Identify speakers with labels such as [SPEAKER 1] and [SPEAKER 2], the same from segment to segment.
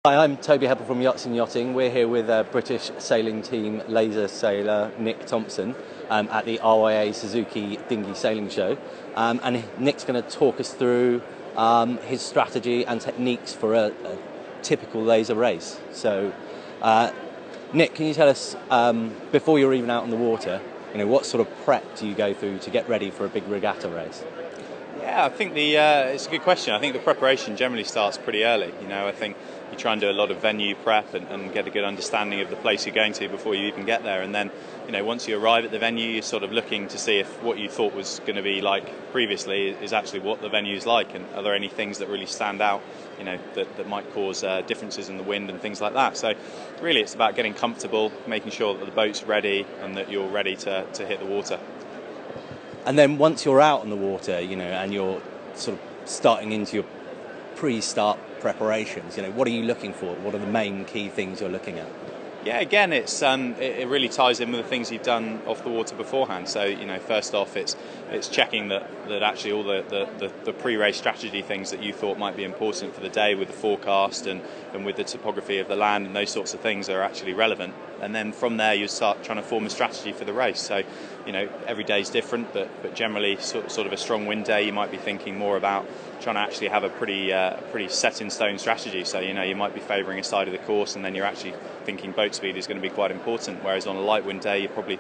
[SPEAKER 1] Hi, I'm Toby Heppel from Yachts and Yachting. We're here with British sailing team laser sailor Nick Thompson at the RYA Suzuki Dinghy Sailing Show. And Nick's going to talk us through his strategy and techniques for a typical laser race. So, Nick, can you tell us, before you're even out on the water, what sort of prep do you go through to get ready for a big regatta race?
[SPEAKER 2] Yeah, I think it's a good question. I think the preparation generally starts pretty early. I think you try and do a lot of venue prep and get a good understanding of the place you're going to before you even get there. And then, once you arrive at the venue, you're sort of looking to see if what you thought was going to be like previously is actually what the venue is like, and are there any things that really stand out, that might cause differences in the wind and things like that. So really it's about getting comfortable, making sure that the boat's ready and that you're ready to hit the water.
[SPEAKER 1] And then once you're out on the water, and you're sort of starting into your pre-start preparations, what are you looking for? What are the main key things you're looking at?
[SPEAKER 2] Yeah, again, it really ties in with the things you've done off the water beforehand. So, first off, it's checking that actually all the pre-race strategy things that you thought might be important for the day with the forecast and with the topography of the land and those sorts of things are actually relevant. And then from there, you start trying to form a strategy for the race. So, every day is different, but generally, sort of a strong wind day, you might be thinking more about trying to actually have a pretty set in stone strategy. So, you might be favouring a side of the course, and then you're actually thinking boat speed is going to be quite important. Whereas on a light wind day, you're probably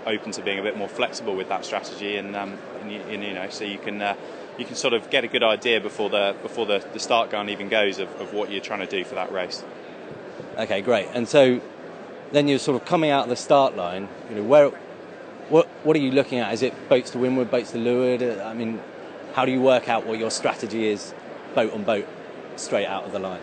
[SPEAKER 2] open to being a bit more flexible with that strategy, and so you can sort of get a good idea before the start gun even goes of what you're trying to do for that race.
[SPEAKER 1] Okay, great. And so then you're sort of coming out of the start line. What are you looking at? Is it boats to windward, boats to leeward? I mean, how do you work out what your strategy is, boat on boat, straight out of the line?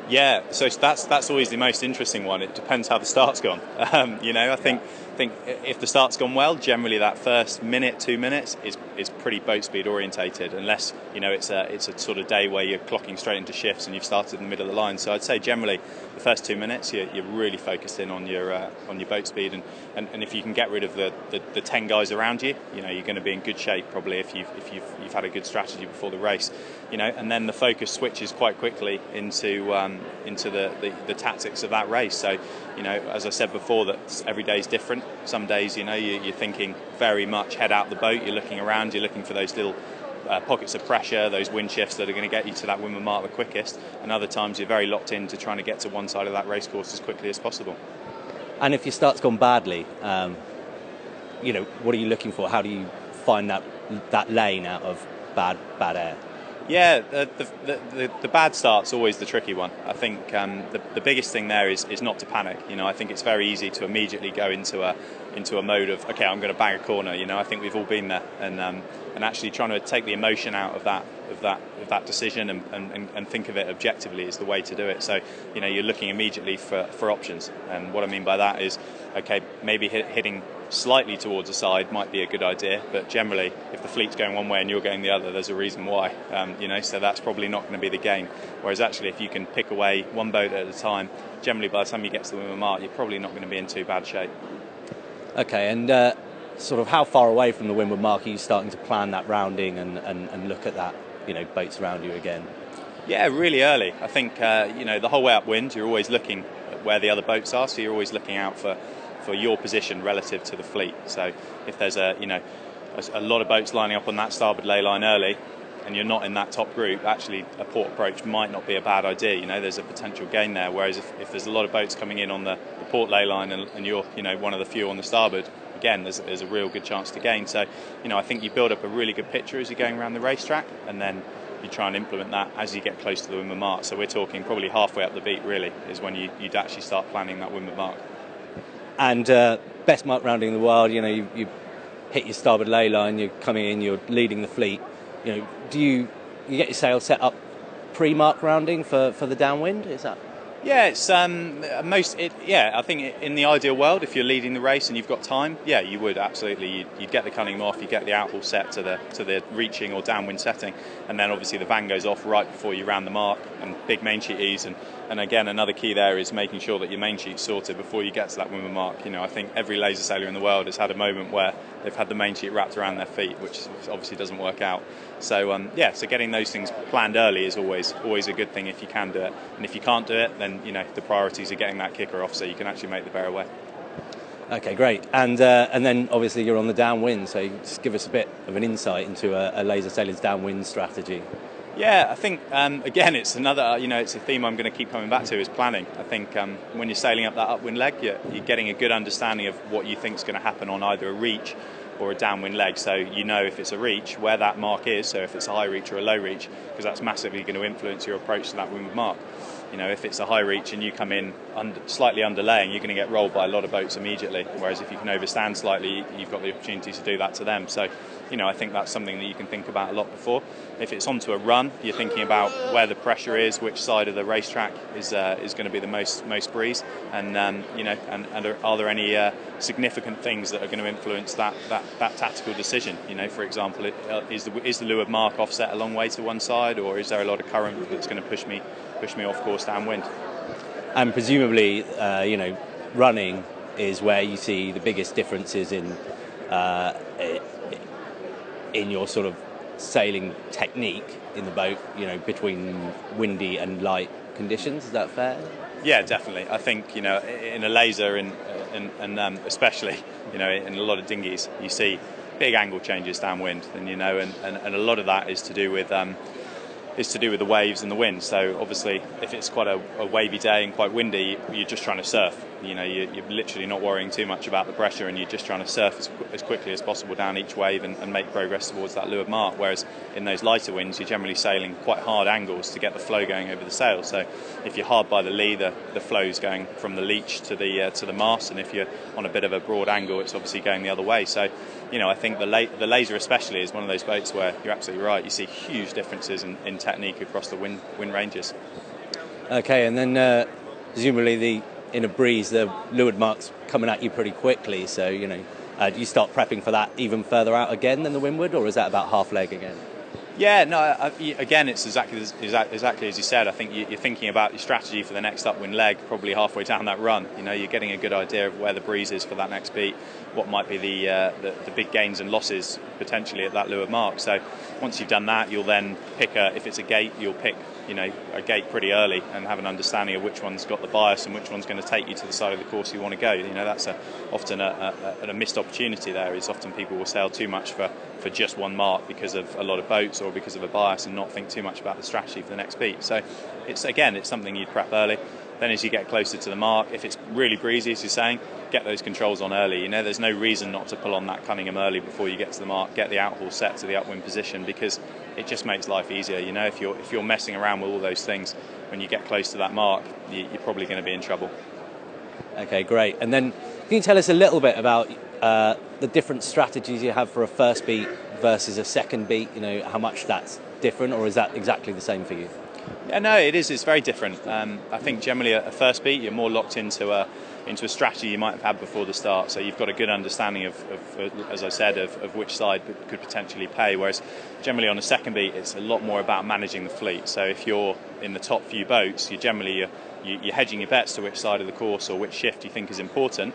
[SPEAKER 2] Yeah, so that's always the most interesting one. It depends how the start's gone. I think if the start's gone well, generally that first minute, 2 minutes is pretty boat speed orientated, unless it's a sort of day where you're clocking straight into shifts and you've started in the middle of the line. So I'd say generally the first 2 minutes you're really focused in on your boat speed, and if you can get rid of the 10 guys around you, you're going to be in good shape probably if you've had a good strategy before the race. And then the focus switches quite quickly into the tactics of that race. So, as I said before, that every day is different. Some days, you're thinking very much head out the boat. You're looking around. You're looking for those little pockets of pressure, those wind shifts that are going to get you to that windward mark the quickest. And other times, you're very locked into trying to get to one side of that race course as quickly as possible.
[SPEAKER 1] And if your start's gone badly, what are you looking for? How do you find that lane out of bad air?
[SPEAKER 2] Yeah, the bad start's always the tricky one. I think the biggest thing there is not to panic. I think it's very easy to immediately go into a mode of, okay, I'm going to bang a corner. I think we've all been there, and actually trying to take the emotion out of that decision and think of it objectively is the way to do it. So you're looking immediately for options, and what I mean by that is, okay, maybe hitting slightly towards the side might be a good idea, but generally if the fleet's going one way and you're going the other, there's a reason why, so that's probably not going to be the game. Whereas actually if you can pick away one boat at a time, generally by the time you get to the windward mark, you're probably not going to be in too bad shape.
[SPEAKER 1] Okay, and sort of how far away from the windward mark are you starting to plan that rounding and look at that, boats around you again?
[SPEAKER 2] Yeah, really early. I think the whole way upwind you're always looking at where the other boats are, so you're always looking out for your position relative to the fleet. So if there's a lot of boats lining up on that starboard ley line early, and you're not in that top group, actually a port approach might not be a bad idea. There's a potential gain there. Whereas if there's a lot of boats coming in on the port ley line and you're one of the few on the starboard, again there's a real good chance to gain. So I think you build up a really good picture as you're going around the racetrack, and then you try and implement that as you get close to the windward mark. So we're talking probably halfway up the beat really is when you'd actually start planning that windward mark.
[SPEAKER 1] And best mark rounding in the world, you hit your starboard ley line, you're coming in, you're leading the fleet. Do you get your sail set up pre-mark rounding for the downwind? Is that?
[SPEAKER 2] Yeah, it's I think in the ideal world, if you're leading the race and you've got time, yeah, you would absolutely. You'd get the cunning off, you get the outhaul set to the reaching or downwind setting, and then obviously the van goes off right before you round the mark, and big main sheet ease, and again another key there is making sure that your main sheet's sorted before you get to that windward mark. I think every laser sailor in the world has had a moment where they've had the main sheet wrapped around their feet, which obviously doesn't work out. So so getting those things planned early is always a good thing if you can do it. And if you can't do it, then the priorities are getting that kicker off so you can actually make the bear away.
[SPEAKER 1] Okay, great. And then obviously you're on the downwind, so just give us a bit of an insight into a laser sailor's downwind strategy.
[SPEAKER 2] Yeah, I think again it's another it's a theme I'm going to keep coming back to is planning. I think when you're sailing up that upwind leg, you're getting a good understanding of what you think is going to happen on either a reach or a downwind leg. So if it's a reach where that mark is. So if it's a high reach or a low reach, because that's massively going to influence your approach to that windward mark. If it's a high reach and you come in slightly underlaying, you're going to get rolled by a lot of boats immediately. Whereas if you can overstand slightly, you've got the opportunity to do that to them. So, I think that's something that you can think about a lot before. If it's onto a run, you're thinking about where the pressure is, which side of the racetrack is going to be the most breeze, and are there any significant things that are going to influence that tactical decision? For example, is the leeward mark offset a long way to one side, or is there a lot of current that's going to push me off course downwind?
[SPEAKER 1] And presumably, running is where you see the biggest differences in your sort of sailing technique in the boat, between windy and light conditions. Is that fair?
[SPEAKER 2] Yeah, definitely. I think in a laser and especially in a lot of dinghies, you see big angle changes downwind, and and a lot of that is to do with the waves and the wind. So obviously, if it's quite a wavy day and quite windy, you're just trying to surf. You're literally not worrying too much about the pressure, and you're just trying to surf as quickly as possible down each wave and make progress towards that leeward mark. Whereas in those lighter winds, you're generally sailing quite hard angles to get the flow going over the sail. So if you're hard by the lee, the flow's going from the leach to the mast, and if you're on a bit of a broad angle, it's obviously going the other way. So I think the laser especially is one of those boats where you're absolutely right. You see huge differences in technique across the wind ranges.
[SPEAKER 1] Okay, and then presumably in a breeze, the leeward mark's coming at you pretty quickly. So do you start prepping for that even further out again than the windward, or is that about half leg again?
[SPEAKER 2] Yeah, no. Again, it's exactly as you said. I think you're thinking about your strategy for the next upwind leg, probably halfway down that run. You're getting a good idea of where the breeze is for that next beat, what might be the big gains and losses potentially at that leeward mark. So once you've done that, you'll then pick if it's a gate, you'll pick a gate pretty early and have an understanding of which one's got the bias and which one's going to take you to the side of the course you want to go. That's often a missed opportunity. There is often people will sail too much for just one mark because of a lot of boats or because of a bias and not think too much about the strategy for the next beat. So it's something you'd prep early. Then as you get closer to the mark, if it's really breezy, as you're saying, get those controls on early. There's no reason not to pull on that Cunningham early before you get to the mark, get the outhaul set to the upwind position, because it just makes life easier. If you're messing around with all those things, when you get close to that mark, you're probably going to be in trouble.
[SPEAKER 1] Okay, great. And then can you tell us a little bit about the different strategies you have for a first beat versus a second beat? How much that's different, or is that exactly the same for you?
[SPEAKER 2] Yeah, no, it is. It's very different. I think generally a first beat, you're more locked into a strategy you might have had before the start. So you've got a good understanding of as I said, of which side could potentially pay. Whereas generally on a second beat, it's a lot more about managing the fleet. So if you're in the top few boats, you're hedging your bets to which side of the course or which shift you think is important.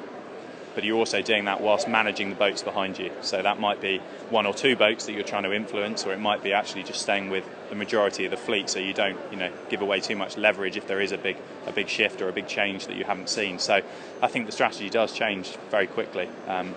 [SPEAKER 2] But you're also doing that whilst managing the boats behind you. So that might be one or two boats that you're trying to influence, or it might be actually just staying with the majority of the fleet, so you don't, give away too much leverage if there is a big shift or a big change that you haven't seen. So I think the strategy does change very quickly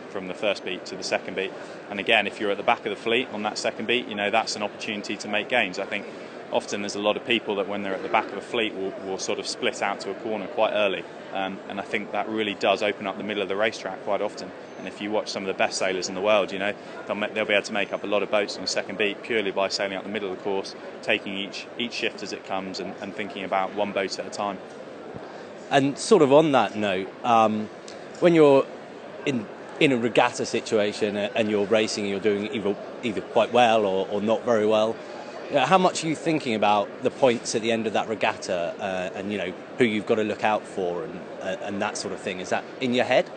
[SPEAKER 2] from the first beat to the second beat. And again, if you're at the back of the fleet on that second beat, that's an opportunity to make gains. I think often there's a lot of people that when they're at the back of a fleet will sort of split out to a corner quite early. And I think that really does open up the middle of the racetrack quite often. And if you watch some of the best sailors in the world, they'll be able to make up a lot of boats on the second beat purely by sailing out the middle of the course, taking each shift as it comes and thinking about one boat at a time.
[SPEAKER 1] And sort of on that note, when you're in a regatta situation and you're racing, you're doing either quite well or not very well, how much are you thinking about the points at the end of that regatta and who you've got to look out for and that sort of thing? Is that in your head?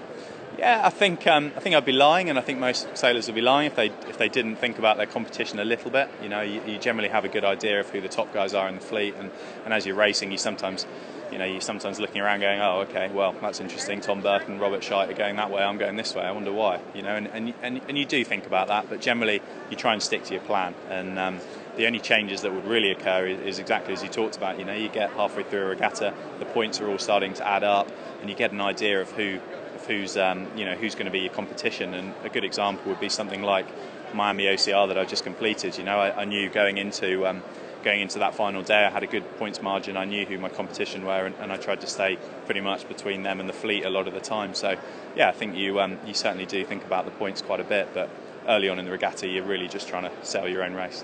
[SPEAKER 2] Yeah, I think I'd be lying, and I think most sailors would be lying if they didn't think about their competition a little bit. You generally have a good idea of who the top guys are in the fleet, and as you're racing, you sometimes you're sometimes looking around going, oh, okay, well, that's interesting. Tom Burke and Robert Scheidt are going that way. I'm going this way. I wonder why. And you do think about that, but generally you try and stick to your plan. And the only changes that would really occur is exactly as you talked about. You get halfway through a regatta, the points are all starting to add up, and you get an idea of who's going to be your competition. And a good example would be something like Miami OCR that I just completed. I knew going into that final day, I had a good points margin. I knew who my competition were, and I tried to stay pretty much between them and the fleet a lot of the time. So, yeah, I think you certainly do think about the points quite a bit. But early on in the regatta, you're really just trying to sail your own race.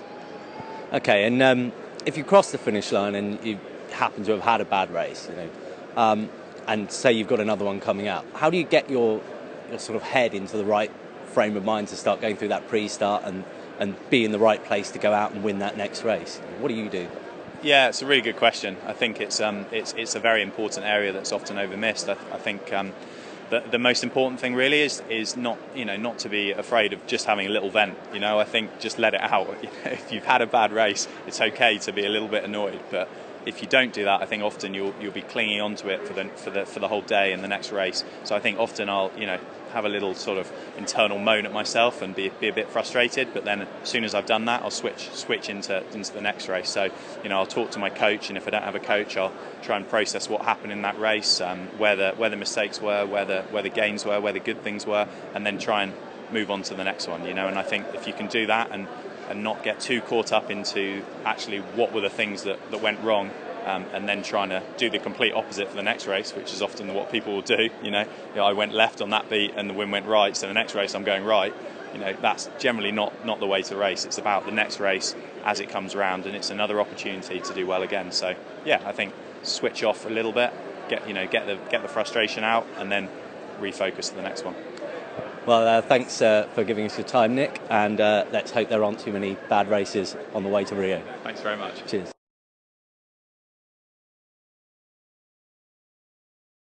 [SPEAKER 1] Okay, and if you cross the finish line and you happen to have had a bad race, and say you've got another one coming up, how do you get your sort of head into the right frame of mind to start going through that pre-start and be in the right place to go out and win that next race? What do you do?
[SPEAKER 2] Yeah, it's a really good question. I think it's a very important area that's often overmissed. I think the most important thing really is not to be afraid of just having a little vent. I think just let it out. If you've had a bad race, it's okay to be a little bit annoyed, but if you don't do that, I think often you'll be clinging onto it for the whole day in the next race. So I think often I'll have a little sort of internal moan at myself and be a bit frustrated. But then as soon as I've done that, I'll switch into the next race. So I'll talk to my coach, and if I don't have a coach, I'll try and process what happened in that race, where the mistakes were, where the gains were, where the good things were, and then try and move on to the next one. And I think if you can do that and not get too caught up into actually what were the things that went wrong, and then trying to do the complete opposite for the next race, which is often what people will do. I went left on that beat and the wind went right, so the next race I'm going right. That's generally not the way to race. It's about the next race as it comes around, and it's another opportunity to do well again. So yeah, I think switch off a little bit, get the frustration out, and then refocus to the next one.
[SPEAKER 1] Well, thanks for giving us your time, Nick, and let's hope there aren't too many bad races on the way to Rio.
[SPEAKER 2] Thanks very much.
[SPEAKER 1] Cheers.